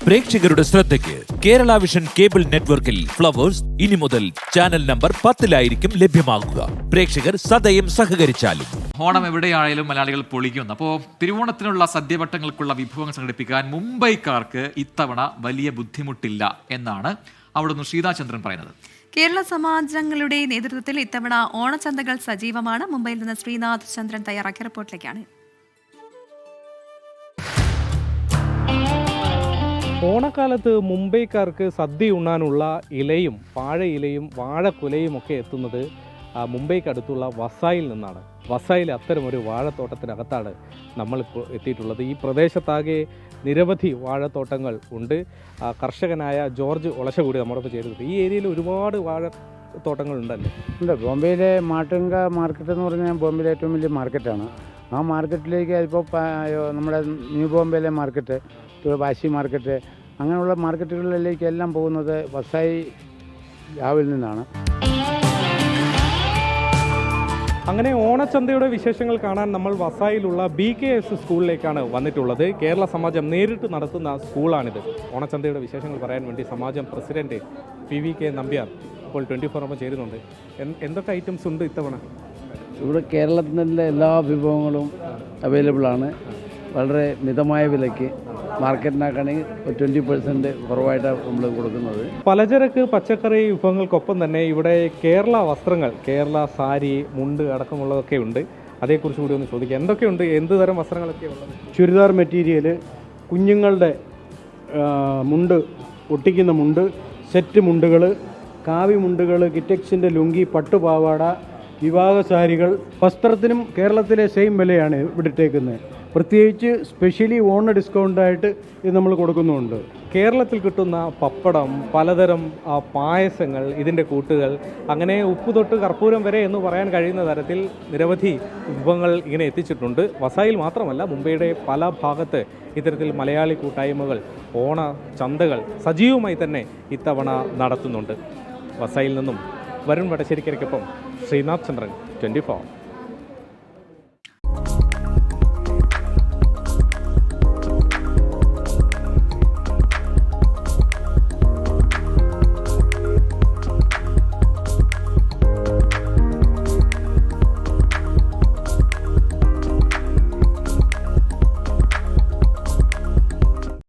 പ്രേക്ഷകരുടെ ശ്രദ്ധയ്ക്ക് Kerala vision cable നെറ്റ്വർക്കിൽ ഫ്ലവേഴ്സ് ഇനി മുതൽ ചാനൽ നമ്പർ 10-ലായിരിക്കും ലഭ്യമാകുക. പ്രേക്ഷകർ സദയം സഹകരിച്ചാലും. ഓണം എവിടെയായാലും മലയാളികൾ പൊളിക്കുന്നു. അപ്പോൾ തിരുവോണത്തിനുള്ള സദ്യവട്ടങ്ങൾക്കുള്ള വിഭവങ്ങൾ സംഘടിപ്പിക്കാൻ മുംബൈക്കാർക്ക് ഇത്തവണ വലിയ ബുദ്ധിമുട്ടില്ല എന്നാണ് അവിടുന്ന് ശ്രീതാചന്ദ്രൻ പറയുന്നത്. കേരള സമാജങ്ങളുടെ നേതൃത്വത്തിൽ ഇത്തവണ ഓണച്ചന്തകൾ സജീവമാണ്. മുംബൈയിൽ നിന്ന് ശ്രീനാഥ് ചന്ദ്രൻ തയ്യാറാക്കിയ റിപ്പോർട്ടിലേക്കാണ്. ഓണക്കാലത്ത് മുംബൈക്കാർക്ക് സദ്യ ഉണ്ണാനുള്ള ഇലയും വാഴയിലയും വാഴക്കുലയും ഒക്കെ എത്തുന്നത് മുംബൈക്ക് അടുത്തുള്ള വസായിൽ നിന്നാണ്. വസായിൽ അത്തരമൊരു വാഴത്തോട്ടത്തിനകത്താണ് നമ്മളിപ്പോൾ എത്തിയിട്ടുള്ളത്. ഈ പ്രദേശത്താകെ നിരവധി വാഴത്തോട്ടങ്ങൾ ഉണ്ട്. കർഷകനായ ജോർജ് ഒളശകൂടി നമ്മളിപ്പോൾ ചേരുന്നത്. ഈ ഏരിയയിൽ ഒരുപാട് വാഴത്തോട്ടങ്ങൾ ഉണ്ടല്ലേ? ഉണ്ട്. ബോംബെയിലെ മാട്ടുങ്ക മാർക്കറ്റ് എന്ന് പറഞ്ഞാൽ ബോംബെയിലെ ഏറ്റവും വലിയ മാർക്കറ്റാണ്. ആ മാർക്കറ്റിലേക്ക് ഇപ്പോൾ നമ്മുടെ ന്യൂ ബോംബെയിലെ മാർക്കറ്റ്, വാശി മാർക്കറ്റ്, അങ്ങനെയുള്ള മാർക്കറ്റുകളിലേക്കെല്ലാം പോകുന്നത് വസായി രാവിൽ നിന്നാണ്. അങ്ങനെ ഓണച്ചന്തയുടെ വിശേഷങ്ങൾ കാണാൻ നമ്മൾ വസായിലുള്ള BKS സ്കൂളിലേക്കാണ് വന്നിട്ടുള്ളത്. കേരള സമാജം നേരിട്ട് നടത്തുന്ന സ്കൂളാണിത്. ഓണച്ചന്തയുടെ വിശേഷങ്ങൾ പറയാൻ വേണ്ടി സമാജം പ്രസിഡന്റ് PVK നമ്പ്യാർ ഇപ്പോൾ 24 ചേരുന്നുണ്ട്. എന്തൊക്കെ ഐറ്റംസ് ഉണ്ട് ഇത്തവണ? ഇവിടെ കേരളത്തിൻ്റെ എല്ലാ വിഭവങ്ങളും അവൈലബിൾ ആണ്. വളരെ മിതമായ വിലയ്ക്ക് മാർക്കറ്റിനാക്കുകയാണെങ്കിൽ 20% കുറവായിട്ടാണ് നമ്മൾ കൊടുക്കുന്നത്. പലചരക്ക് പച്ചക്കറി വിഭവങ്ങൾക്കൊപ്പം തന്നെ ഇവിടെ കേരള വസ്ത്രങ്ങൾ, കേരള സാരി, മുണ്ട് അടക്കമുള്ളതൊക്കെ ഉണ്ട്. അതേക്കുറിച്ച് കൂടി ഒന്ന് ചോദിക്കാം. എന്തൊക്കെയുണ്ട്? എന്ത് തരം വസ്ത്രങ്ങളൊക്കെ ഉള്ളത്? ചുരിദാർ മെറ്റീരിയൽ, കുഞ്ഞുങ്ങളുടെ മുണ്ട്, ഒട്ടിക്കുന്ന മുണ്ട്, സെറ്റ് മുണ്ടുകൾ, കാവി മുണ്ടുകൾ, കിറ്റക്സിൻ്റെ ലുങ്കി, പട്ടുപാവാട, വിവാഹ സാരികൾ. വസ്ത്രത്തിനും കേരളത്തിലെ സെയിം വിലയാണ് ഇവിടെ ഇട്ടേക്കുന്നത്. പ്രത്യേകിച്ച് സ്പെഷ്യലി ഓണ ഡിസ്കൗണ്ടായിട്ട് ഇത് നമ്മൾ കൊടുക്കുന്നുണ്ട്. കേരളത്തിൽ കിട്ടുന്ന പപ്പടം, പലതരം പായസങ്ങൾ, ഇതിൻ്റെ കൂട്ടുകൾ, അങ്ങനെ ഉപ്പ് തൊട്ട് കർപ്പൂരം വരെ എന്ന് പറയാൻ കഴിയുന്ന തരത്തിൽ നിരവധി വിഭവങ്ങൾ ഇങ്ങനെ എത്തിച്ചിട്ടുണ്ട്. വസായിൽ മാത്രമല്ല, മുംബൈയുടെ പല ഭാഗത്ത് ഇത്തരത്തിൽ മലയാളി കൂട്ടായ്മകൾ ഓണ ചന്തകൾ സജീവമായി തന്നെ ഇത്തവണ നടത്തുന്നുണ്ട്. വസായിൽ നിന്നും വരുൺ വടശ്ശേരിക്കരയ്ക്കൊപ്പം ശ്രീനാഥ് ചന്ദ്രൻ, 24.